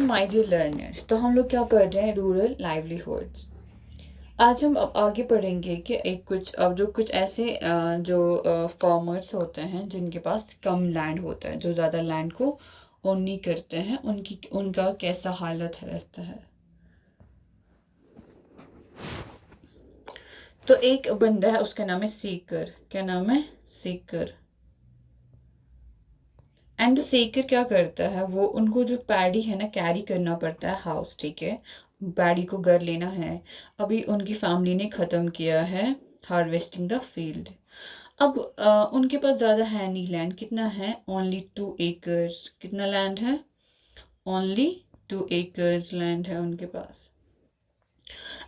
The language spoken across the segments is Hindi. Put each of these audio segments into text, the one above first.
माय डियर लर्नर्स, तो हम लोग क्या पढ़ रहे हैं, रूरल लाइवलीहुड्स। आज हम अब आगे पढ़ेंगे कि जो कुछ ऐसे जो फार्मर्स होते हैं जिनके पास कम लैंड होता है, जो ज़्यादा लैंड को ओन नहीं करते हैं, उनका कैसा हालत रहता है। तो एक बंदा है, उसका नाम है सीकर। क्या नाम है? सीकर। एंड सेकर क्या करता है, वो उनको जो पैडी है ना कैरी करना पड़ता है हाउस, ठीक है, पैडी को घर लेना है। अभी उनकी फैमिली ने ख़त्म किया है हार्वेस्टिंग द फील्ड। अब उनके पास ज़्यादा है नहीं लैंड। कितना है? Only 2 acres. कितना लैंड है? ओनली 2 एकर्स लैंड है उनके पास।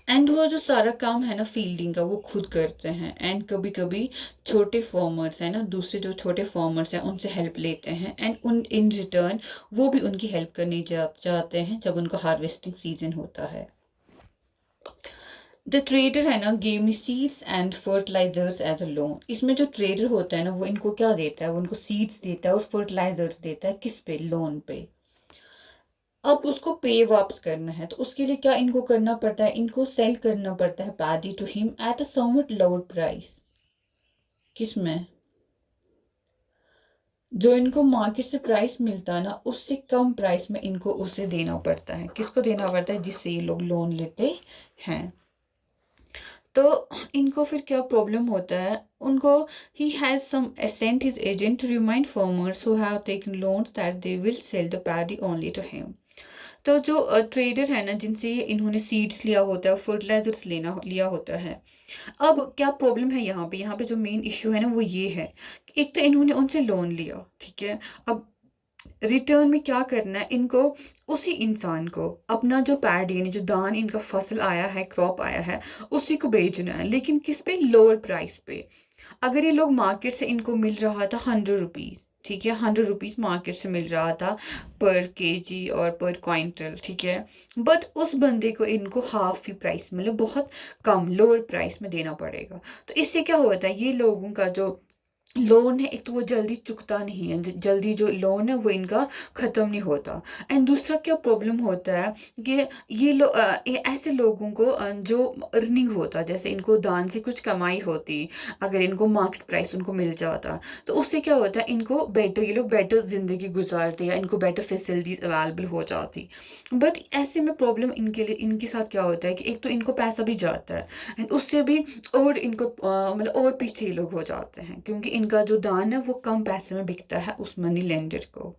एंड वो जो सारा काम है ना फील्डिंग का, वो खुद करते हैं। एंड कभी कभी छोटे फार्मर्स हैं ना, दूसरे जो छोटे फार्मर्स हैं उनसे हेल्प लेते हैं। एंड उन इन रिटर्न वो भी उनकी हेल्प करने जाते हैं जब उनका हार्वेस्टिंग सीजन होता है। द ट्रेडर है ना gave me seeds and fertilizers as a loan. इसमें जो ट्रेडर होता है ना, वो इनको क्या देता है, वो उनको सीड्स देता है और फर्टिलाइजर्स देता है। किस पे? लोन पे। अब उसको पे वापस करना है, तो उसके लिए क्या इनको करना पड़ता है, इनको सेल करना पड़ता है paddy to him at a somewhat lower price. किसमें? जो इनको मार्केट से प्राइस मिलता है ना, उससे कम प्राइस में इनको उसे देना पड़ता है। किसको देना पड़ता है? जिससे ये लोग लोन लेते हैं। तो इनको फिर क्या प्रॉब्लम होता है उनको? He has some sent his agent to remind farmers who have taken loans that they will sell the paddy only to him. तो जो ट्रेडर है ना, जिनसे इन्होंने सीड्स लिया होता है, फर्टिलाइजर्स लिया होता है, अब क्या प्रॉब्लम है यहाँ पे जो मेन इश्यू है ना, वो ये है कि एक तो इन्होंने उनसे लोन लिया, ठीक है। अब रिटर्न में क्या करना है इनको? उसी इंसान को अपना जो पैड यानी जो दान इनका फसल आया है, क्रॉप आया है, उसी को बेचना है। लेकिन किस पे? लोअर प्राइस पे। अगर ये लोग मार्केट से इनको मिल रहा था 100 रुपीज, ठीक है, 100 रुपीज मार्केट से मिल रहा था पर केजी और पर क्वांटल, ठीक है, बट उस बंदे को इनको हाफ ही प्राइस, मतलब बहुत कम लोअर प्राइस में देना पड़ेगा। तो इससे क्या होता है, ये लोगों का जो लोन है, एक तो वो जल्दी चुकता नहीं है, जल्दी जो लोन है वो इनका ख़त्म नहीं होता। एंड दूसरा क्या प्रॉब्लम होता है कि ये ऐसे लोगों को जो अर्निंग होता, जैसे इनको दान से कुछ कमाई होती, अगर इनको मार्केट प्राइस उनको मिल जाता, तो उससे क्या होता है, इनको बेटर, ये लोग बेटर ज़िंदगी गुजारते या इनको बेटर फैसिलिटीज अवेलेबल हो जाती। बट ऐसे में प्रॉब्लम इनके लिए, इनके साथ क्या होता है कि एक तो इनको पैसा भी जाता है, एंड उससे भी और इनको मतलब और पीछे ये लोग हो जाते हैं, क्योंकि इनका जो दान है वो कम पैसे में बिकता है उस मनी लेंडर को।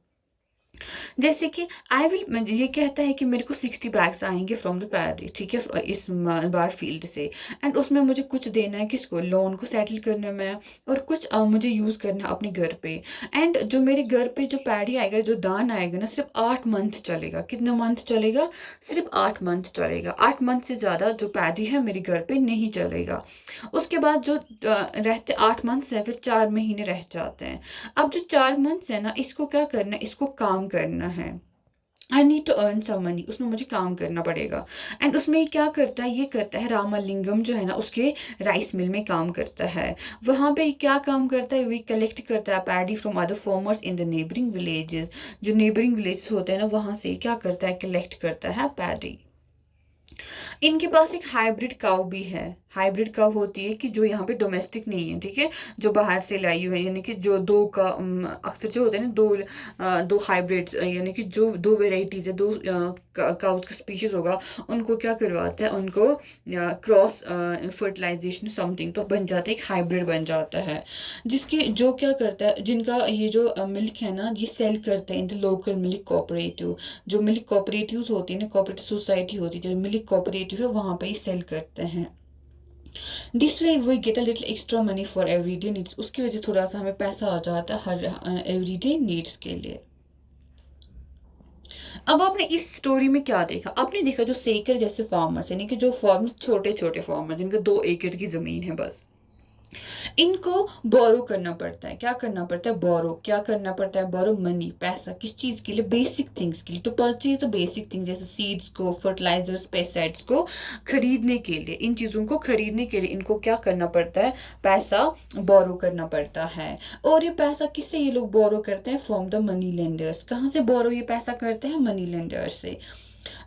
जैसे कि आई विल, ये कहता है कि मेरे को 60 बैग्स आएंगे फ्रॉम द पैरी, ठीक है, इस बार फील्ड से। एंड उसमें मुझे कुछ देना है, किसको? लोन को सेटल करने में, और कुछ मुझे यूज़ करना है अपने घर पे। एंड जो मेरे घर पे जो पैडी आएगा, जो दान आएगा ना, सिर्फ 8 मंथ चलेगा। कितना मंथ चलेगा? सिर्फ 8 मंथ चलेगा। 8 मंथ से ज़्यादा जो पैडी है मेरे घर पे नहीं चलेगा। उसके बाद जो रहते 8 मंथ है, फिर 4 महीने रह जाते हैं। अब जो 4 मंथ्स है ना, इसको क्या करना है, इसको काम करना है। I need to earn some money, उसमें मुझे काम करना पड़ेगा। एंड उसमें ये क्या करता है, ये करता है रामालिंगम जो है ना, उसके राइस मिल में काम करता है। वहाँ पे क्या काम करता है, वे कलेक्ट करता है paddy from other farmers in the neighbouring villages. जो नेबरिंग विलेजेस होते हैं ना, वहाँ से क्या करता है, कलेक्ट करता है पैडी। इनके पास एक हाइब्रिड काऊ भी है। हाइब्रिड काऊ होती है कि जो यहाँ पे डोमेस्टिक नहीं है, ठीक है, जो बाहर से लाई हुई है, यानी कि जो दो का अक्सर जो होते हैं ना, दो हाइब्रिड, यानी कि जो दो वेराइटीज है, दो काउस का स्पीशीज होगा, उनको क्या करवाता है, उनको क्रॉस फर्टिलाइजेशन समथिंग, तो बन जाता है, एक हाइब्रिड बन जाता है। जिसकी जो क्या करता है, जिनका ये जो मिल्क है ना, ये सेल करते हैं in the local milk cooperative. जो मिल्क कोऑपरेटिव्स होती है ना, कोऑपरेटिव सोसाइटी होती है, जो मिल्क कोऑपरेटिव है, वहाँ पे ही सेल करते हैं। This way we get a little extra money for everyday needs. उसकी वजह से थोड़ा सा हमें पैसा आ जाता है हर एवरीडे नीड्स के लिए। अब आपने इस स्टोरी में क्या देखा? आपने देखा जो सेकर जैसे फार्मर्स, यानी कि जो फार्मर्स छोटे छोटे फार्मर, जिनके 2 एकड़ की जमीन है बस, इनको बोरो करना पड़ता है। क्या करना पड़ता है? बोरो। क्या करना पड़ता है? बोरो मनी, पैसा। किस चीज़ के लिए? बेसिक थिंग्स के लिए। To purchase the basic things, जैसे सीड्स को, फर्टिलाइजर्स, पेस्टिसाइड्स को खरीदने के लिए, इन चीज़ों को खरीदने के लिए इनको क्या करना पड़ता है? पैसा बोरो करना पड़ता है। और ये पैसा किससे ये लोग बोरो करते हैं? From the money lenders. कहाँ से बोरो ये पैसा करते हैं? मनी लेंडर्स से।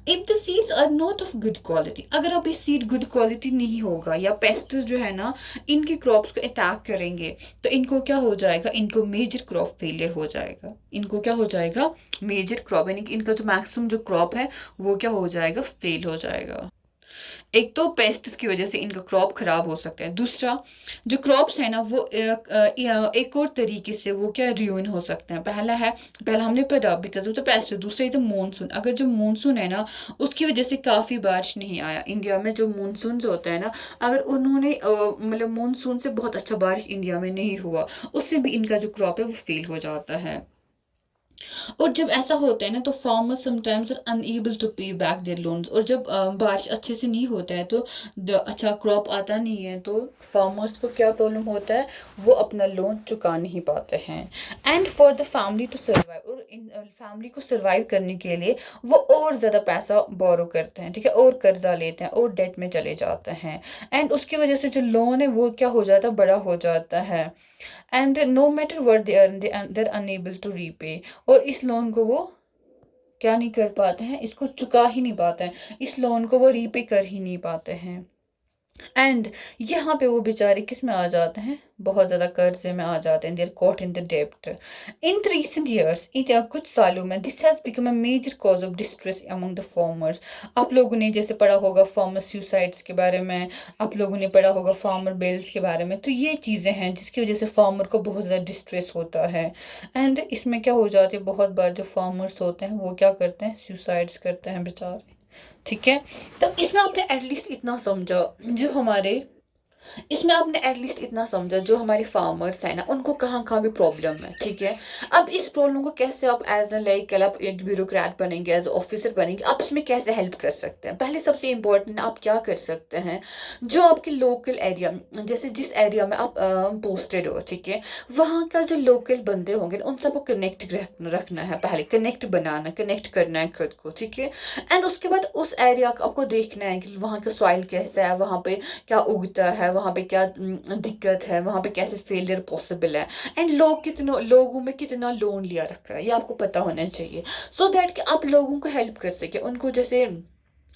If the seeds are not of good quality, अगर अब ये सीड गुड क्वालिटी नहीं होगा, या पेस्ट जो है ना इनकी क्रॉप्स को अटैक करेंगे, तो इनको क्या हो जाएगा? इनको मेजर क्रॉप फेलियर हो जाएगा। इनको क्या हो जाएगा? मेजर क्रॉप, यानी कि इनका जो मैक्सिमम जो क्रॉप है वो क्या हो जाएगा? फेल हो जाएगा। एक तो पेस्ट्स की वजह से इनका क्रॉप खराब हो सकता है। दूसरा, जो क्रॉप्स है ना वो एक और तरीके से वो क्या रियून हो सकते हैं। पहला हमने पढ़ा बिकॉज ऑफ द पेस्ट। दूसरा इधर मानसून, अगर जो मानसून है ना उसकी वजह से काफ़ी बारिश नहीं आया इंडिया में। जो मानसून जो होता है ना, अगर उन्होंने मतलब मानसून से बहुत अच्छा बारिश इंडिया में नहीं हुआ, उससे भी इनका जो क्रॉप है वो फेल हो जाता है। और जब ऐसा होता है ना, तो farmers sometimes are unable to pay back their loans. और जब बारिश अच्छे से नहीं होता है, तो अच्छा क्रॉप आता नहीं है, तो फार्मर्स को क्या प्रॉब्लम होता है? वो अपना लोन चुका नहीं पाते हैं। And for the family to survive, और इन फैमिली को सर्वाइव करने के लिए वो और ज़्यादा पैसा बोरो करते हैं, ठीक है, और कर्जा लेते हैं और डेट में चले जाते हैं। एंड उसकी वजह से जो लोन है वो क्या हो जाता है? बड़ा हो जाता है। And no matter what they earn, they are unable to repay. और इस लोन को वो क्या नहीं कर पाते हैं? इसको चुका ही नहीं पाते हैं, इस लोन को वो रीपे कर ही नहीं पाते हैं। एंड यहाँ पे वो बेचारे किस में आ जाते हैं? बहुत ज़्यादा कर्जे में आ जाते हैं। They are caught in the डेब्ट। इन द रिसेंट ईयर्स, कुछ सालों में, this has become a major cause of distress among the farmers. आप लोगों ने जैसे पढ़ा होगा फार्मर सुसाइड्स के बारे में, आप लोगों ने पढ़ा होगा फार्मर बेल्स के बारे में। तो ये चीज़ें हैं जिसकी वजह से फार्मर को बहुत ज़्यादा डिस्ट्रेस होता है। एंड इसमें क्या हो जाती है? बहुत बार जो फार्मर्स होते हैं वो क्या करते हैं? सुसाइड्स करते हैं बेचारे। ठीक है, तो इसमें आपने एटलीस्ट इतना समझा, जो हमारे इसमें आपने एटलीस्ट इतना समझा जो हमारे फार्मर्स हैं ना उनको कहाँ कहाँ भी प्रॉब्लम है। ठीक है, अब इस प्रॉब्लम को कैसे आप एज ए लाइक कल आप एक ब्यूरोक्रेट बनेंगे, एज ऑफिसर बनेंगे, आप इसमें कैसे हेल्प कर सकते हैं? पहले सबसे इम्पोर्टेंट आप क्या कर सकते हैं? जो आपके लोकल एरिया, जैसे जिस एरिया में आप पोस्टेड हो, ठीक है, वहाँ का जो लोकल बंदे होंगे उन सबको कनेक्ट रखना है। पहले कनेक्ट बनाना, कनेक्ट करना है खुद को। ठीक है, एंड उसके बाद उस एरिया को आपको देखना है कि वहाँ का सॉइल कैसा है, वहाँ पे क्या उगता है, वहाँ पे क्या दिक्कत है, वहाँ पे कैसे फेलियर पॉसिबल है, एंड लोगों में कितना लोन लिया रखा है, ये आपको पता होना चाहिए। सो दैट कि आप लोगों को हेल्प कर सके। उनको जैसे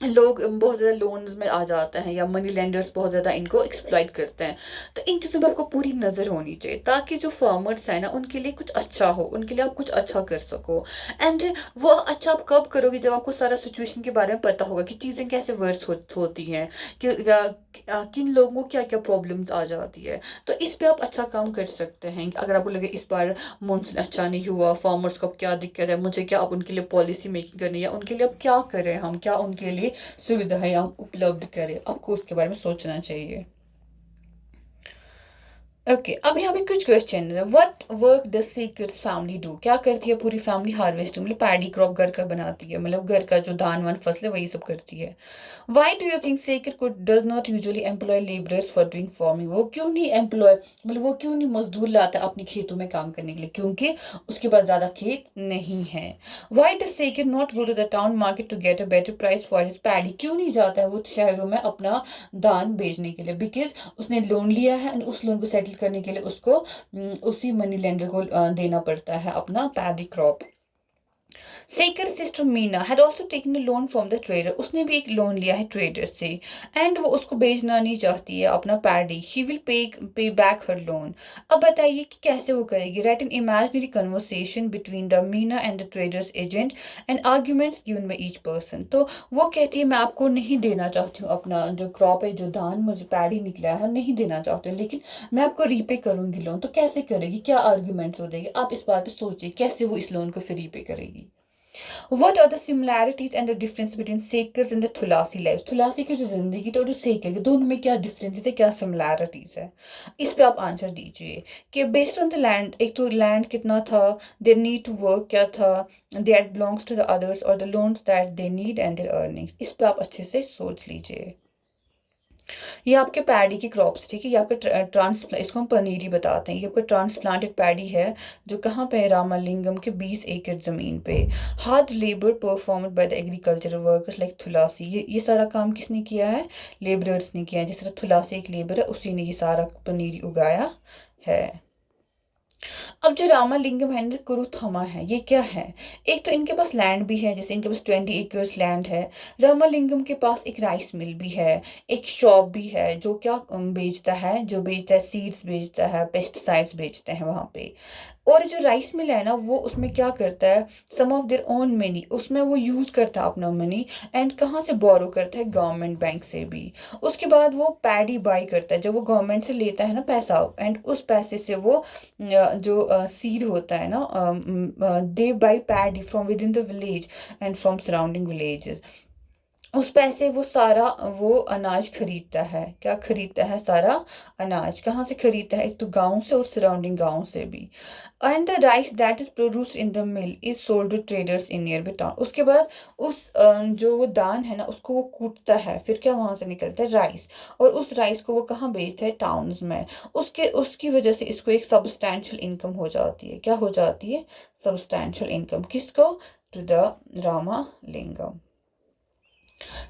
लोग बहुत ज़्यादा लोन्स में आ जाते हैं, या मनी लेंडर्स बहुत ज़्यादा इनको एक्सप्लॉइट करते हैं। तो इन चीज़ों पर आपको पूरी नज़र होनी चाहिए, ताकि जो फार्मर्स हैं ना उनके लिए कुछ अच्छा हो, उनके लिए आप कुछ अच्छा कर सको। एंड वो अच्छा आप कब करोगे? जब आपको सारा सिचुएशन के बारे में पता होगा कि चीज़ें कैसे वर्स होती हैं, कि किन लोगों को क्या क्या प्रॉब्लम्स आ जाती है। तो इस पे आप अच्छा काम कर सकते हैं। अगर आपको लगे इस बार मानसून अच्छा नहीं हुआ, फार्मर्स को अब क्या दिक्कत है, मुझे क्या अब उनके लिए पॉलिसी मेकिंग करनी है, उनके लिए अब क्या करें, हम क्या उनके लिए सुविधाएं हम उपलब्ध करें, आपको उसके बारे में सोचना चाहिए। ओके, अब यहाँ पे कुछ क्वेश्चन है। What work does seekers family do? क्या करती है पूरी फैमिली? हार्वेस्ट, मतलब पैडी क्रॉप घर का बनाती है, मतलब घर का जो धान वान फसल है वही सब करती है। Why do you think Sekar को does not usually employ labourers for doing farming? वो क्यों नहीं एम्प्लॉय, मतलब वो क्यों नहीं मजदूर लाता अपने खेतों में काम करने के लिए? क्योंकि उसके पास ज़्यादा खेत नहीं है। Why does Sekar not go to the town market to get a better price for his paddy? क्यों नहीं जाता है वो शहरों में अपना धान बेचने के लिए? बिकॉज उसने लोन लिया है, और उस लोन को सेटल करने के लिए उसको उसी मनी लेंडर को देना पड़ता है अपना पैडी क्रॉप। सेकर sister Meena had also taken a loan from the trader. उसने भी एक लोन लिया है ट्रेडर से, एंड वो उसको बेचना नहीं चाहती है अपना paddy. She will pay back her loan. अब बताइए कि कैसे वो करेगी? Right an imaginary conversation between the Meena and the traders agent and arguments given by each person. तो वो कहती है मैं आपको नहीं देना चाहती हूँ, अपना जो क्रॉप है, जो धान मुझे पैडी निकला है नहीं देना चाहती हूँ, लेकिन मैं आपको रीपे करूंगी लोन। तो कैसे करेगी? क्या आर्ग्यूमेंट्स हो जाएगी? आप इस बात पे सोचिए कैसे वो इस लोन को फिर रीपे करेगी। What are the similarities and the difference between Sekars and the Thulasi lives? थुलासी की जो जिंदगी तो जो सेकर की, दोनों में क्या डिफरेंसेस है, क्या सिमिलैरिटीज है? इस पे आप आंसर दीजिए कि बेस्ड ऑन द लैंड, एक तो लैंड कितना था, देयर नीड टू वर्क क्या था, that belongs to the others, और the loans that they need and their earnings. इस पे आप अच्छे से सोच लीजिए। ये आपके पैडी की क्रॉप्स, ठीक है, ये आपके ट्रांसप्लांट, इसको हम पनीरी बताते हैं। ये आपका ट्रांसप्लांटेड पैडी है जो कहाँ पे है, रामालिंगम के 20 एकड़ ज़मीन पे। Hard labour performed by the agricultural workers like Thulasi, ये सारा काम किसने किया है, लेबरर्स ने किया है। जिस तरह थुलासी एक लेबर है, उसी ने ये सारा पनीरी उगाया है। अब जो रामालिंगम है ना, कुरुथमा है, ये क्या है, एक तो इनके पास लैंड भी है, जैसे इनके पास 20 एकर्स लैंड है। रामालिंगम के पास एक राइस मिल भी है, एक शॉप भी है जो क्या बेचता है, जो बेचता है सीड्स, बेचता है पेस्टिसाइड्स, बेचते हैं वहाँ पे। और जो राइस मिल है ना, वो उसमें क्या करता है, सम ऑफ देयर ओन मनी, उसमें वो यूज़ करता है अपना मनी, एंड कहाँ से बोरो करता है, गवर्नमेंट बैंक से भी। उसके बाद वो पैडी बाई करता है, जब वो गवर्नमेंट से लेता है ना पैसा, एंड उस पैसे से वो जो सीड होता है ना, they buy paddy from within the village and from surrounding villages. उस पैसे वो सारा वो अनाज खरीदता है, क्या खरीदता है, सारा अनाज कहाँ से खरीदता है, एक तो गांव से और सराउंडिंग गांव से भी। And the rice that is produced in the mill is sold to traders in nearby town. उसके बाद उस जो वो दान है ना, उसको वो कूटता है, फिर क्या वहां से निकलता है राइस, और उस राइस को वो कहाँ बेचता है, टाउन्स में। उसके उसकी वजह से इसको एक सब्सटैंशियल इनकम हो जाती है, क्या हो जाती है, सब्सटैंशियल इनकम, किसको, to the Ramalingam.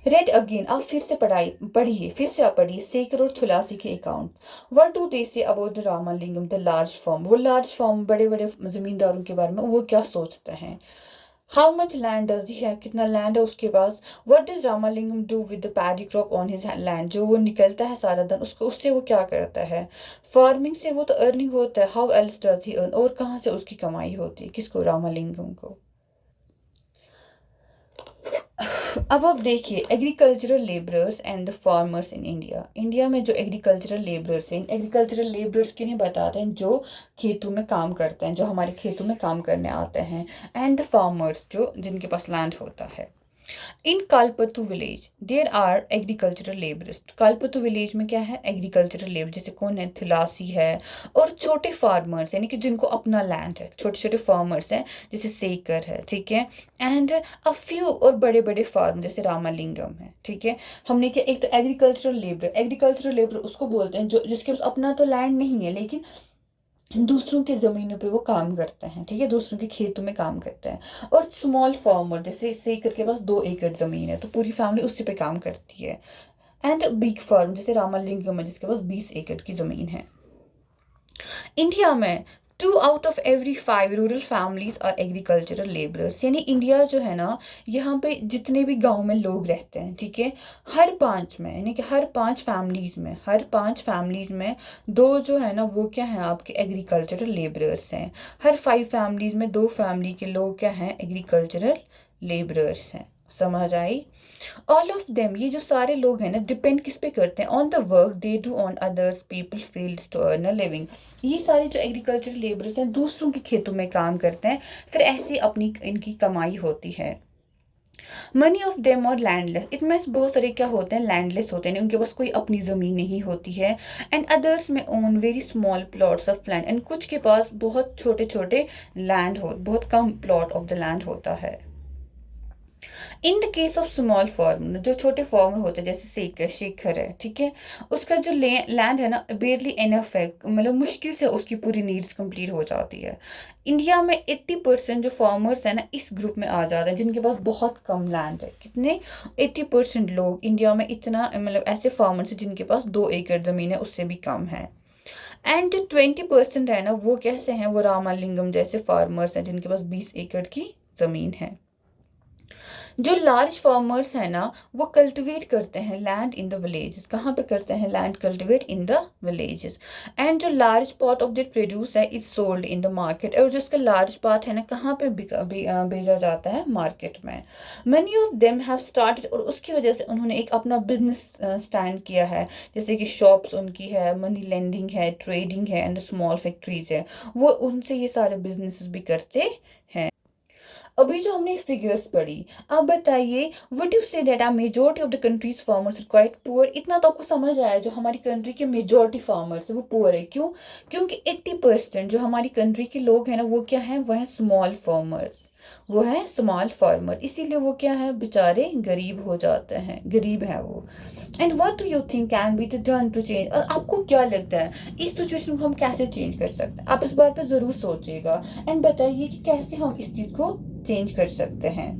Read again, आप फिर से पढ़िए, फिर से आप पढ़िए सेकर और थुलासी के account. What do they say about the Ramalingam the large form, वो लार्ज फॉर्म बड़े बड़े जमींदारों के बारे में वो क्या सोचते हैं। How much land does he have, कितना लैंड है उसके पास। What does Ramalingam do with the paddy crop on his land, जो वो निकलता है सारा दिन उसको, उससे वो क्या करता है। फार्मिंग से वो तो अर्निंग होता है, how else does he earn, और कहाँ से उसकी कमाई होती है, किसको, रामालिंगम को। अब आप देखिए agricultural labourers and the farmers in India. India में जो एग्रीकल्चरल लेबरर्स हैं, एग्रीकल्चरल लेबरर्स किन्हें बताते हैं, जो खेतों में काम करते हैं, जो हमारे खेतों में काम करने आते हैं। एंड द फार्मर्स, जो जिनके पास लैंड होता है। In Kalpattu village there are agricultural labourers. Kalpattu village में क्या है, एग्रीकल्चरल लेबर, जैसे कौन है, थिलासी है। और छोटे फार्मर्स यानी कि जिनको अपना लैंड है, छोटे छोटे फार्मर्स हैं, जैसे सेकर है, ठीक है। एंड अ फ्यू, और बड़े बड़े फार्म जैसे रामालिंगम है, ठीक है। हमने क्या, एक तो एग्रीकल्चरल लेबर, एग्रीकल्चरल लेबर उसको बोलते हैं जो जिसके पास अपना तो लैंड नहीं है, लेकिन दूसरों की ज़मीनों पे वो काम करते हैं, ठीक है, दूसरों के खेतों में काम करते हैं। और स्मॉल फार्मर, जैसे सेकर के पास 2 एकड़ ज़मीन है, तो पूरी फैमिली उसी पे काम करती है। एंड बिग फार्म, जैसे रामालिंगम है जिसके पास 20 एकड़ की ज़मीन है। इंडिया में 2 out of every 5 rural families are agricultural labourers, यानी इंडिया जो है ना, यहाँ पे जितने भी गांव में लोग रहते हैं, ठीक है, हर 5 में, यानी कि हर 5 फैमिलीज में दो जो है ना, वो क्या है, आपके एग्रीकल्चरल लेबरर्स हैं। हर 5 फैमिलीज में 2 फैमिली के लोग क्या हैं, एग्रीकल्चरल लेबरर्स हैं। समझ आई। ऑल ऑफ देम, ये जो सारे लोग हैं ना, डिपेंड किस पे करते हैं, on the work they do on others people fields to earn a living. ये सारे जो एग्रीकल्चर लेबरर्स हैं, दूसरों के खेतों में काम करते हैं, फिर ऐसे अपनी इनकी कमाई होती है। मनी ऑफ देम और लैंडलेस, इनमें से बहुत सारे क्या होते हैं, लैंडलेस होते हैं, उनके पास कोई अपनी ज़मीन नहीं होती है। एंड अदर्स में own very small plots of land, and कुछ के पास बहुत छोटे छोटे लैंड हो, बहुत कम प्लॉट ऑफ द लैंड होता है। In the case of small farmer, जो छोटे फार्मर होते हैं, जैसे शेखर है, ठीक है, उसका जो लैंड है ना, बेरली इनफ है, मतलब मुश्किल से उसकी पूरी नीड्स कंप्लीट हो जाती है। इंडिया में 80% जो फार्मर्स हैं ना, इस ग्रुप में आ जाते हैं जिनके पास बहुत कम लैंड है। कितने, 80% लोग इंडिया में, इतना मतलब ऐसे फार्मर्स हैं जिनके पास 2 एकड़ ज़मीन है, उससे भी कम है। एंड जो 20% है ना, वो कैसे हैं, वो रामालिंगम जैसे फार्मर्स हैं जिनके पास 20 एकड़ की ज़मीन है। जो लार्ज फार्मर्स है ना, वो कल्टिवेट करते हैं लैंड इन द विलेजेस, कहाँ पे करते हैं, land cultivate in the villages. And जो large part of the produce है is sold in the market, और जो इसका लार्ज पार्ट है ना, कहाँ पे भेजा जाता है, मार्केट में। Money of them have started, और उसकी वजह से उन्होंने एक अपना बिजनेस स्टैंड किया है, जैसे कि शॉप्स उनकी है, मनी लेंडिंग है, ट्रेडिंग है, एंड स्मॉल फैक्ट्रीज है, वो उनसे ये सारे बिजनेस भी करते हैं। अभी जो हमने फिगर्स पढ़ी, आप बताइए, would you say that are majority of the country's farmers are quite poor. इतना तो आपको समझ आया, जो हमारी कंट्री के मेजोरिटी फार्मर्स है वो पुअर है, क्यों, क्योंकि 80% जो हमारी कंट्री के लोग हैं ना, वो क्या हैं, वो हैं स्मॉल फार्मर्स। वो है स्मॉल फार्मर, इसीलिए वो क्या है, बेचारे गरीब हो जाते हैं, गरीब है वो। And what do you think can be done to change, और आपको क्या लगता है इस सिचुएशन को हम कैसे चेंज कर सकते हैं? आप इस बात पर ज़रूर सोचिएगा एंड बताइए कि कैसे हम इस चीज़ को चेंज कर सकते हैं।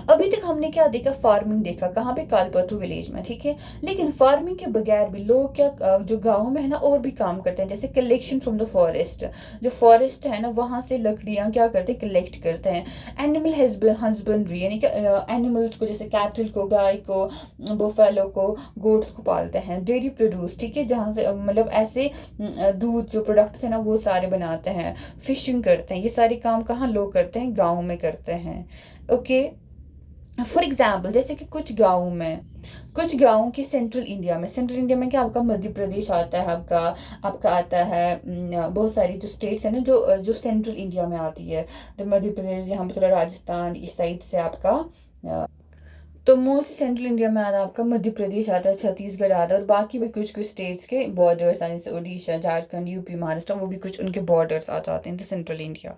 अभी तक हमने क्या देखा, फार्मिंग देखा, कहाँ पे, कालपतरू विलेज में, ठीक है। लेकिन फार्मिंग के बगैर भी लोग क्या जो गाँव में है ना और भी काम करते हैं, जैसे कलेक्शन फ्रॉम द फॉरेस्ट। जो फॉरेस्ट है ना वहाँ से लकड़ियाँ क्या करते हैं, कलेक्ट करते हैं। एनिमल हस्बेंड्री, यानी कि एनिमल्स को, जैसे कैटल को, गाय को, बुफेलो को, गोट्स को पालते हैं। डेयरी प्रोड्यूस, ठीक है, जहाँ से मतलब ऐसे दूध जो प्रोडक्ट्स है ना वो सारे बनाते हैं। फिशिंग करते हैं, ये सारे काम कहाँ लोग करते हैं, गाँव में करते हैं। ओके, फॉर एग्जाम्पल जैसे कि कुछ गाँव के सेंट्रल इंडिया में क्या, आपका मध्य प्रदेश आता है, आपका आता है बहुत सारी जो स्टेट्स है ना जो सेंट्रल इंडिया में आती है। तो मध्य प्रदेश, यहाँ पे थोड़ा राजस्थान इस साइड से आपका, तो मोस्ट सेंट्रल इंडिया में आता है आपका मध्य प्रदेश आता है, छत्तीसगढ़ आता है, और बाकी भी कुछ कुछ स्टेट्स के बॉर्डर्स हैं, जैसे उड़ीसा, झारखंड, यूपी, महाराष्ट्र, वो भी कुछ उनके बॉर्डर्स आ जाते हैं central India.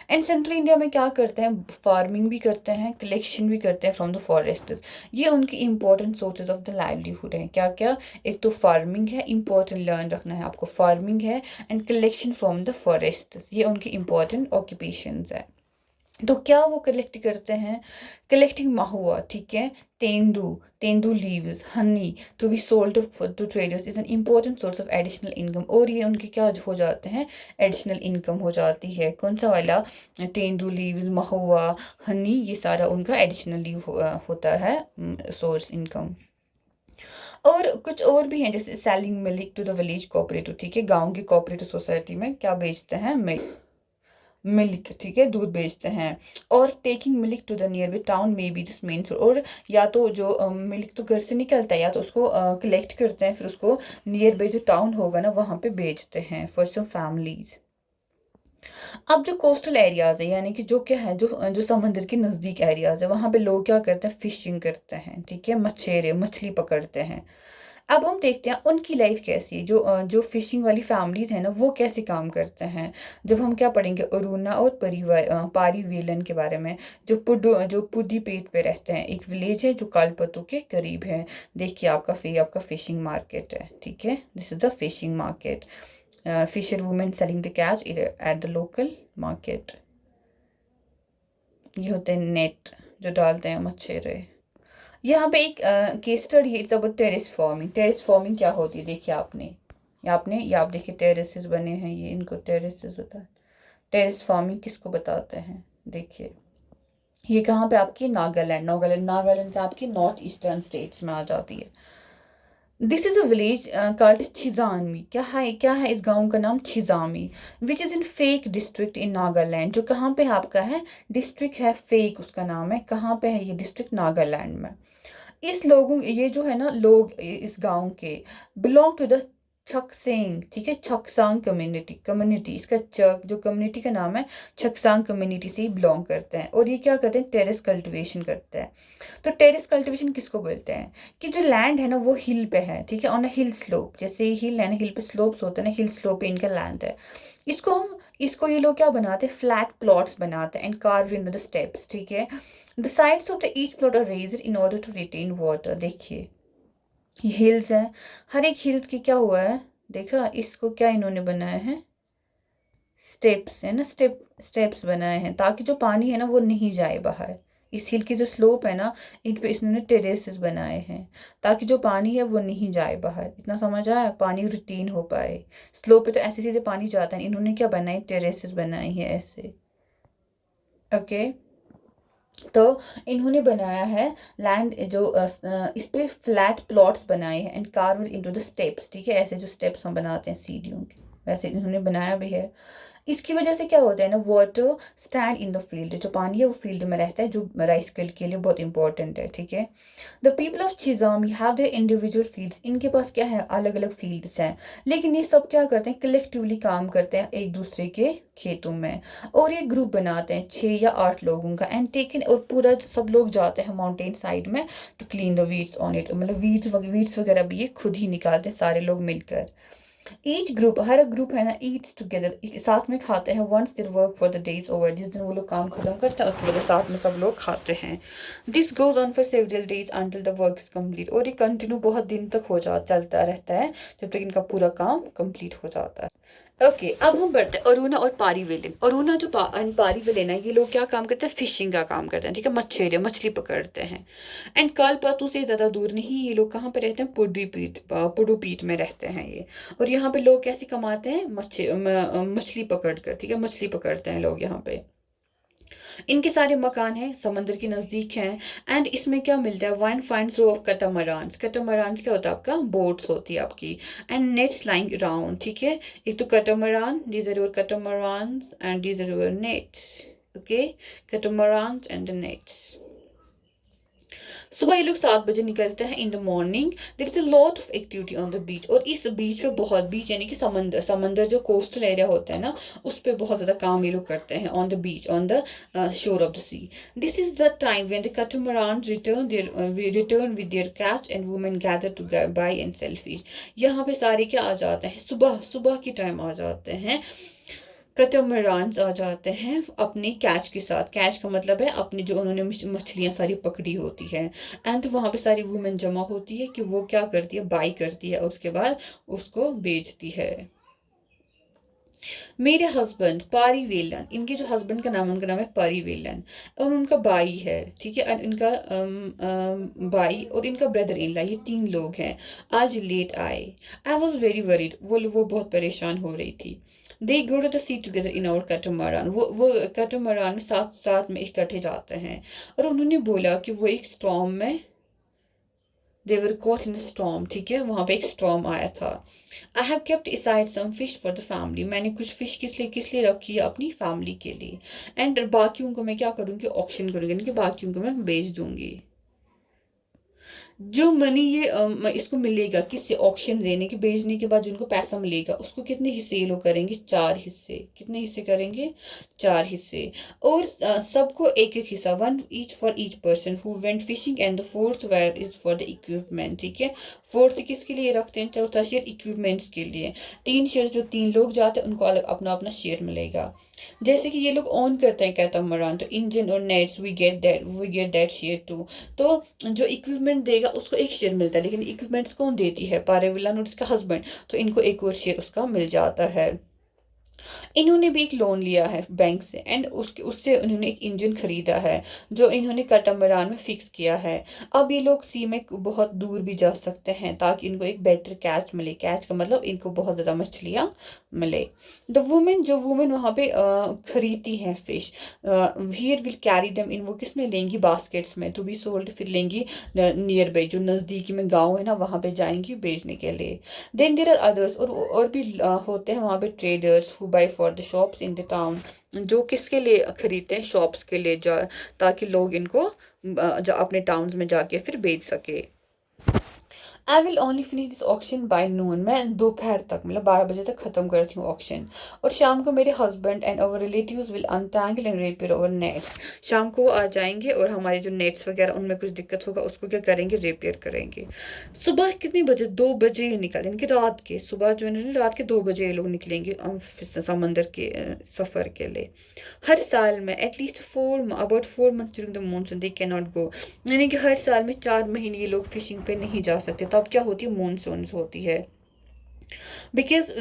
And central India में क्या करते हैं, फार्मिंग भी करते हैं, कलेक्शन भी करते हैं फ्रॉम द फॉरेस्ट। ये उनकी important sources of the livelihood है। क्या क्या, एक तो फार्मिंग है, इंपॉर्टेंट लर्न रखना है आपको, फार्मिंग है and collection from the forest, ये उनकी इंपॉर्टेंट ऑक्यूपेशंस है। तो क्या वो कलेक्ट करते हैं, कलेक्टिंग महुआ, ठीक है, tendu leaves, honey to be sold to traders is an important source of additional income, और ये उनके क्या हो जाते हैं, एडिशनल इनकम हो जाती है। कौन सा वाला, तेंदू लीव्स, महुआ, हनी, ये सारा उनका एडिशनली होता है सोर्स इनकम। और कुछ और भी हैं, जैसे selling milk to the village cooperative, ठीक है, गांव की कोऑपरेटिव सोसाइटी में क्या बेचते हैं, मिल्क, ठीक है, दूध बेचते हैं। और taking milk to the nearby town may be this means, और या तो जो मिल्क तो घर से निकलता है, या तो उसको कलेक्ट करते हैं, फिर उसको नियर बाई जो टाउन होगा ना वहाँ पे बेचते हैं फॉर सम फैमिलीज। अब जो कोस्टल एरियाज है, यानी कि जो क्या है, जो जो समंदर के नज़दीक एरियाज है, वहाँ पे लोग क्या करते हैं, फिशिंग करते हैं, ठीक है, मछली पकड़ते हैं। अब हम देखते हैं उनकी लाइफ कैसी है, जो फिशिंग वाली फैमिलीज है ना वो कैसे काम करते हैं। जब हम क्या पढ़ेंगे, अरुणा और पारीवेलन के बारे में, जो पुडीपेट पे रहते हैं, एक विलेज है जो कालपतू के करीब है। देखिए आपका फिशिंग मार्केट है, ठीक है, this is the fishing market. Fisher women selling the catch at the local market. ये होते हैं नेट जो डालते हैं मछेरे। यहाँ पे एक केस स्टडी है, it's about terrace farming. Terrace farming क्या होती है, देखिए ये आप देखिए टेरेसेस बने हैं, ये इनको टेरेसेस होता है। टेरेस फार्मिंग किसको बताते हैं, देखिए ये कहाँ पे, आपकी नागालैंड का आपकी नॉर्थ ईस्टर्न स्टेट्स में आ जाती है। This is a village called Chizami, क्या है इस गांव का नाम, Chizami, which is in Phek district in Nagaland, जो कहाँ पे आपका है, डिस्ट्रिक्ट है फेक, उसका नाम है, कहाँ पे है ये डिस्ट्रिक्ट, नागालैंड में। इस लोगों, ये जो है ना लोग इस गांव के, बिलोंग टू द छकसेंग, ठीक है, छकसांग कम्युनिटी इसका जो कम्युनिटी का नाम है, छकसांग कम्युनिटी से ही बिलोंग करते हैं। और ये क्या करते हैं, टेरेस कल्टीवेशन करते हैं। तो टेरेस कल्टीवेशन किसको बोलते हैं, कि जो लैंड है ना वो हिल पे है, ठीक है, ऑन अ हिल स्लोप, जैसे हिल है ना, हिल पे स्लोप्स होते हैं ना, हिल स्लोप पे इनका लैंड है। इसको ये लोग क्या बनाते हैं, फ्लैट प्लॉट्स बनाते हैं and carve in the steps, ठीक है। The sides of the each plot are raised in order to retain water. देखिए ये हिल्स है, हर एक हिल्स की क्या हुआ है, देखा, इसको क्या इन्होंने बनाया है, स्टेप्स है ना, स्टेप्स बनाए हैं, ताकि जो पानी है ना वो नहीं जाए बाहर। इस हिल की जो स्लोप है ना, इन पे इन्होंने टेरेसेस बनाए हैं, ताकि जो पानी है वो नहीं जाए बाहर। इतना समझ आया, पानी रिटेन हो पाए। स्लोप पे तो ऐसे सीधे पानी जाता है, इन्होंने क्या बनाई, टेरेसेस बनाई है ऐसे। ओके, तो इन्होंने बनाया है लैंड, जो इस पे फ्लैट प्लॉट्स बनाए हैं and carved into the steps, ठीक है, ऐसे जो स्टेप्स हम बनाते हैं सीढ़ियों के, वैसे इन्होंने बनाया भी है। इसकी वजह से क्या होता है ना, water stand in the field, जो पानी है वो फील्ड में रहता है, जो राइस के लिए बहुत इंपॉर्टेंट है, ठीक है। The people of Chizami have their individual fields, इनके पास क्या है, अलग अलग फील्ड्स हैं, लेकिन ये सब क्या करते हैं, कलेक्टिवली काम करते हैं एक दूसरे के खेतों में। और ये ग्रुप बनाते हैं 6 या 8 लोगों का, एंड टेकन, और पूरा सब लोग जाते हैं माउंटेन साइड में to clean the weeds on it, मतलब वीड्स वगैरह भी ये खुद ही निकालते हैं सारे लोग मिलकर। ईच ग्रुप, हर ग्रुप है ना, ईट्स टुगेदर, साथ में खाते हैं। Once their work for the days over, जिस दिन वो लोग काम खत्म करते हैं उसके बाद साथ में सब लोग खाते हैं। This goes on for several days until the work is complete, और ये कंटिन्यू बहुत दिन तक चलता रहता है जब तक इनका पूरा काम कंप्लीट हो जाता है। ओके अब हम बढ़ते हैं अरुणा और पारीवेलन। अरुणा जो पारीवेलन है, ये लोग क्या काम करते हैं, फिशिंग का काम करते हैं, ठीक है, मछली पकड़ते हैं। एंड कालपातू से ज़्यादा दूर नहीं, ये लोग कहाँ पे रहते हैं, पुडुपीठ में रहते हैं ये। और यहाँ पे लोग कैसे कमाते हैं, मछली पकड़ कर, ठीक है, मछली पकड़ते हैं लोग यहाँ पे। इनके सारे मकान हैं समंदर के नज़दीक हैं। एंड इसमें क्या मिलता है, वन फाइंड्स रो ऑफ कटामरान्स। कटामरान्स क्या होता है, आपका बोट्स होती है आपकी। एंड नेट्स लाइंग अराउंड, ठीक है, एक तो catamaran, these are your catamarans and these are your nets. Okay, catamarans and the nets. सुबह ये लोग 7 बजे निकलते हैं in the morning. There is a lot of activity on the beach, और इस बीच पे बहुत, बीच यानी कि समंदर जो कोस्टल एरिया होता है ना, उस पर बहुत ज़्यादा काम ये लोग करते हैं on the beach, on the shore of the sea. This is the time when the catamarans return with their catch and women gather to buy and sell fish. यहाँ पे सारे क्या आ जाते हैं, सुबह सुबह के टाइम आ जाते हैं, कटमरान्स आ जाते हैं अपनी कैच के साथ। कैच का मतलब है अपनी जो उन्होंने मछलियाँ सारी पकड़ी होती है। एंड वहाँ पे सारी वुमेन जमा होती है कि वो क्या करती है, बाई करती है, उसके बाद उसको बेचती है। मेरे हस्बैंड पारीवेलन, इनके जो हस्बैंड का नाम है उनका नाम है पारीवेलन, और उनका भाई है, ठीक है, और इनका भाई और इनका ब्रदर इन लॉ, ये 3 लोग हैं, आज लेट आए। आई वॉज वेरी वरीड, वो बहुत परेशान हो रही थी। They go to the sea together in our catamaran, वो कैटमरान में साथ साथ में इकट्ठे जाते हैं। और उन्होंने बोला कि वो एक स्टॉर्म में, देवर कॉट इन स्टॉर्म, ठीक है, वहां पे एक स्टॉर्म आया था। I have kept aside some fish for the family, मैंने कुछ फिश किस लिए रखी है, अपनी फैमिली के लिए। एंड बाकियों को मैं क्या करूँगी, ऑक्शन करूँगी, यानी कि बाकियों को मैं बेच दूंगी। जो मनी ये इसको मिलेगा, किससे, ऑक्शन देने के, बेचने के बाद जिनको पैसा मिलेगा उसको कितने हिस्से ये लोग करेंगे, 4 हिस्से। कितने हिस्से करेंगे, 4 हिस्से। और सबको एक एक हिस्सा, one each for each person who went fishing, and the fourth where is for the equipment, ठीक है। फोर्थ किसके लिए रखते हैं, चौथा शेयर इक्विपमेंट्स के लिए। 3 शेयर, जो 3 लोग जाते हैं उनको अलग अपना अपना शेयर मिलेगा। जैसे कि ये लोग ऑन करते हैं कैटामरान, तो इंजन और nets we get that share too. तो जो इक्विपमेंट देगा उसको एक शेयर मिलता है, लेकिन इक्विपमेंट्स कौन देती है, पारेविलन और इसका हस्बैंड, तो इनको एक और शेयर उसका मिल जाता है। इन्होंने भी एक लोन लिया है बैंक से, एंड उससे उन्होंने एक इंजन खरीदा है जो इन्होंने कटमरान में फिक्स किया है। अब ये लोग सी में बहुत दूर भी जा सकते हैं ताकि इनको एक बेटर कैच मिले। कैच का मतलब इनको बहुत ज़्यादा मछलियाँ मिले। द वुमेन, जो वुमेन वहाँ पे खरीदती हैं fish, here will carry them in, वो किस में लेंगी, बास्केट्स में, टू बी सोल्ड, फिर लेंगी नियर बाई, जो नज़दीकी में गाँव है ना वहाँ पे जाएंगी बेचने के लिए। देन देर आर अदर्स, और भी होते हैं वहाँ पे traders who buy for the shops in the town, जो किसके लिए खरीदते हैं, शॉप्स के लिए, जा ताकि लोग इनको अपने टाउन्स में जाके फिर बेच सके। I will only finish this auction by noon, मैं दोपहर तक मतलब 12 बजे तक ख़त्म करती हूँ ऑक्शन। और शाम को मेरे husband and our relatives will untangle and repair our nets, शाम को वो आ जाएंगे और हमारे जो नेट्स वगैरह उनमें कुछ दिक्कत होगा उसको क्या करेंगे, रिपेयर करेंगे। सुबह कितने बजे, 2 बजे ही निकल, यानी कि रात के, सुबह जो है रात के 2 बजे ये लोग निकलेंगे समंदर के सफ़र के लिए। हर साल में at least about 4 months during the monsoon they can not go, यानी कि हर साल में 4 महीने ये लोग फिशिंग पे नहीं जा सकते। तब क्या होती है, मानसून्स होती है। बिकॉज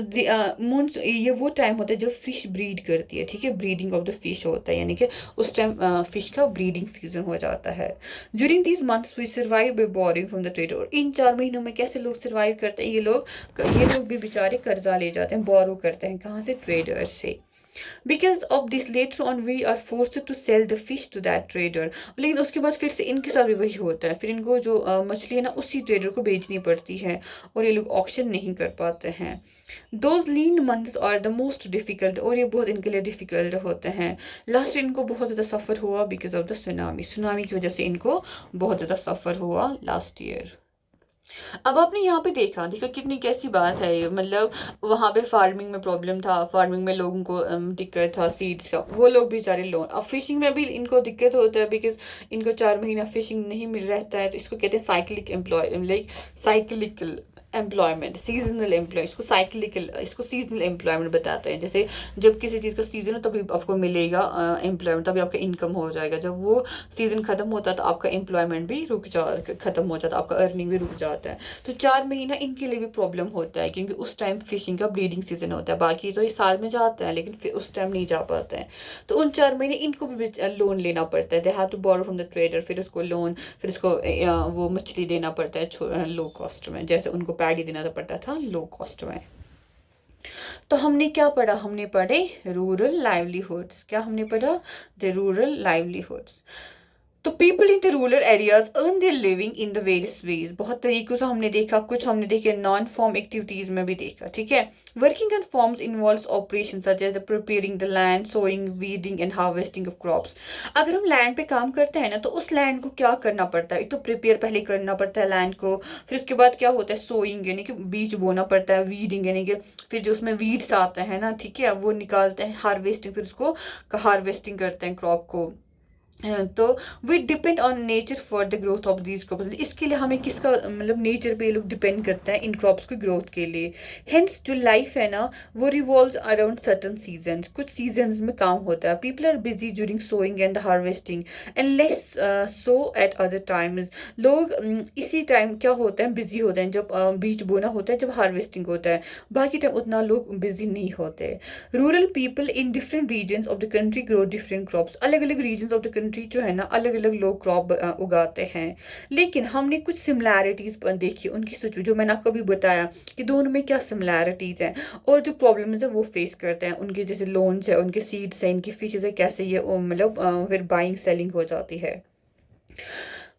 ये वो टाइम होता है जब फिश ब्रीड करती है, ठीक है, ब्रीडिंग ऑफ द फिश होता है, यानी कि उस टाइम फिश का ब्रीडिंग सीजन हो जाता है। During these months we survive by borrowing from the trade, और इन 4 महीनों में कैसे लोग सर्वाइव करते हैं, ये लोग भी बेचारे कर्जा ले जाते हैं, बोरो करते हैं, कहाँ से, ट्रेडर्स से। Because of this later on we are forced to sell the fish to that trader, लेकिन उसके बाद फिर से इनके साथ भी वही होता है, फिर इनको जो मछली है ना उसी ट्रेडर को बेचनी पड़ती है और ये लोग ऑक्शन नहीं कर पाते हैं। Those lean months are the most difficult, और ये बहुत इनके लिए डिफिकल्ट होते हैं। लास्ट इनको बहुत ज़्यादा सफ़र हुआ बिकॉज ऑफ द सुनामी की वजह से इनको बहुत ज़्यादा सफ़र हुआ लास्ट ईयर। अब आपने यहाँ पे देखा कितनी कैसी बात है ये, मतलब वहाँ पे फार्मिंग में प्रॉब्लम था, फार्मिंग में लोगों को दिक्कत था सीड्स का, वो लोग बेचारे लोन। अब फिशिंग में भी इनको दिक्कत होता है बिकॉज इनको 4 महीना फिशिंग नहीं मिल रहता है, तो इसको कहते हैं cyclic employ, like cyclical employment, seasonal employ, इसको साइक्लिकल, इसको सीजनल एम्प्लॉयमेंट बताते हैं। जैसे जब किसी चीज़ का सीजन हो तभी आपको मिलेगा एम्प्लॉयमेंट, तभी आपका इनकम हो जाएगा। जब वो सीजन खत्म होता है तो आपका एम्प्लॉयमेंट भी खत्म हो जाता है, आपका अर्निंग भी रुक जाता है। तो 4 महीना इनके लिए भी प्रॉब्लम होता है, क्योंकि उस टाइम फिशिंग का ब्रीडिंग सीजन होता है। बाकी तो ये साल में जाते हैं, लेकिन फिर उस टाइम नहीं जा पाते हैं। तो उन 4 महीने इनको भी लोन लेना पड़ता है। They have to borrow from the trader, फिर उसको लोन, फिर उसको वो मछली देना पड़ता है लो कॉस्ट में, जैसे उनको पैडी देना पड़ता था लो कॉस्ट में। तो हमने क्या पढ़ा, हमने पढ़े रूरल लाइवलीहुड्स। क्या हमने पढ़ा? The rural livelihoods. तो people in the rural areas earn their living in the various ways. बहुत तरीकों से हमने देखा, कुछ हमने देखे नॉन फॉर्म एक्टिविटीज में भी देखा, ठीक है। Working in farms involves operation such as preparing the land, sowing, weeding and harvesting of crops. अगर हम लैंड पे काम करते हैं ना, तो उस लैंड को क्या करना पड़ता है? एक तो प्रिपेयर पहले करना पड़ता है लैंड को, फिर उसके बाद क्या होता है, सोइंग यानी कि बीज बोना पड़ता है, वीडिंग यानी कि फिर जो उसमें वीड्स आते हैं ना, ठीक है, वो निकालते हैं, हार्वेस्टिंग, फिर उसको हार्वेस्टिंग करते हैं क्रॉप को। तो we depend on nature for the growth of these crops. इसके लिए हमें किसका मतलब नेचर पे ये लोग डिपेंड करते हैं इन क्रॉप्स की ग्रोथ के लिए। हेंस जो लाइफ है ना, वो रिवॉल्व्स अराउंड सर्टन सीजन्स, कुछ सीजन्स में काम होता है। People are busy during sowing and harvesting and less so at other times. लोग इसी टाइम क्या होता है, बिजी होते हैं, जब बीज बोना होता है, जब हार्वेस्टिंग होता है। बाकी टाइम उतना लोग बिजी नहीं होते। Rural people in different regions of the country grow different crops. अलग अलग रीजन्स ऑफ द कंट्री जो है ना, अलग अलग लोग क्रॉप उगाते हैं। लेकिन हमने कुछ सिमिलैरिटीज देखी उनकी जो मैंने आपको भी बताया कि दोनों में क्या सिमिलैरिटीज हैं और जो प्रॉब्लम्स है वो फेस करते हैं। उनके जैसे लोन्स है, उनके सीड्स है, इनकी फिशेज है, कैसे ये मतलब फिर बाइंग सेलिंग हो जाती है।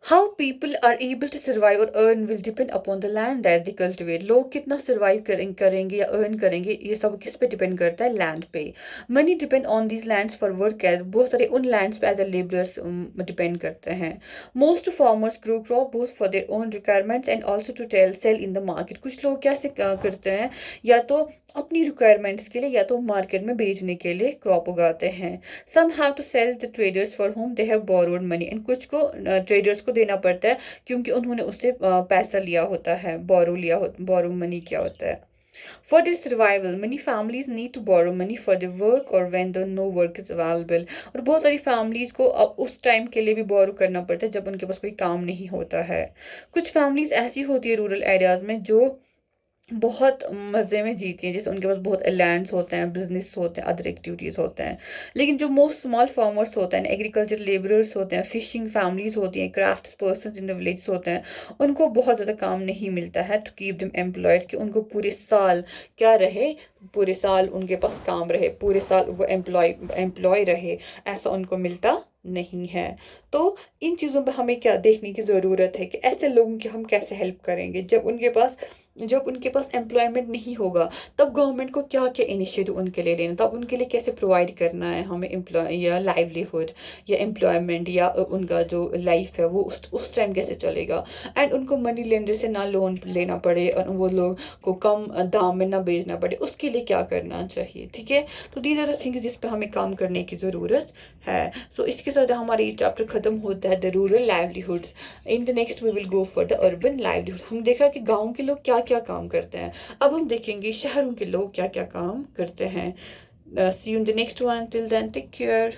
How people are able to survive और earn will depend upon the land that they cultivate. लोग कितना सर्वाइव करेंगे या अर्न करेंगे, ये सब किस पे डिपेंड करता है? लैंड पे। Money depend on these lands for work, as बहुत सारे उन लैंड्स पे एज ए लेबरर्स डिपेंड करते हैं। Most farmers grow crop both for their own requirements and also to sell in the market. कुछ लोग कैसे करते हैं, या तो अपनी रिक्वायरमेंट्स के लिए या तो मार्केट में बेचने के लिए क्रॉप उगाते हैं। Some have to sell the traders for home they have borrowed money, and कुछ को ट्रेडर्स को देना पड़ता है क्योंकि उन्होंने उससे पैसा लिया होता है, बोरो मनी क्या होता है। For their survival, many families need to borrow money for their work or when the no work is available। और बहुत सारी फैमिलीज को अब उस टाइम के लिए भी बोरो करना पड़ता है जब उनके पास कोई काम नहीं होता है। कुछ फैमिलीज ऐसी होती है रूरल एरियाज में जो बहुत मज़े में जीती हैं, जैसे उनके पास बहुत लैंड्स होते हैं, बिजनेस होते हैं, अदर एक्टिविटीज़ होते हैं। लेकिन जो मोस्ट स्मॉल फार्मर्स होते हैं, एग्रीकल्चर लेबरर्स होते हैं, फिशिंग फैमिलीज होती हैं, craft person in the village होते हैं, उनको बहुत ज़्यादा काम नहीं मिलता है टू कीप देम एम्प्लॉयड, कि उनको पूरे साल क्या रहे, पूरे साल उनके पास काम रहे, पूरे साल वो एम्प्लॉय रहे, ऐसा उनको मिलता नहीं है। तो इन चीज़ों पे हमें क्या देखने की ज़रूरत है कि ऐसे लोगों की हम कैसे हेल्प करेंगे। जब उनके पास एम्प्लॉयमेंट नहीं होगा, तब गवर्नमेंट को क्या क्या इनिशिएटिव उनके लिए लेना, तब उनके लिए कैसे प्रोवाइड करना है हमें एम्प्लॉय या लाइवलीहुड या एम्प्लॉयमेंट, या उनका जो लाइफ है वो उस टाइम कैसे चलेगा। एंड उनको मनी लेंडर से ना लोन लेना पड़े और वो लोग को कम दाम में ना बेचना पड़े, उसके लिए क्या करना चाहिए, ठीक है। तो दीज आर द थिंग्स जिस पे हमें काम करने की ज़रूरत है। सो इसके साथ हमारा ये चैप्टर खत्म होता है, the rural livelihoods. In the next we will go for the urban livelihood. हम देखा कि गाँव के लोग क्या क्या काम करते हैं, अब हम देखेंगे शहरों के लोग क्या क्या काम करते हैं। See you in the next one. Till then, take care.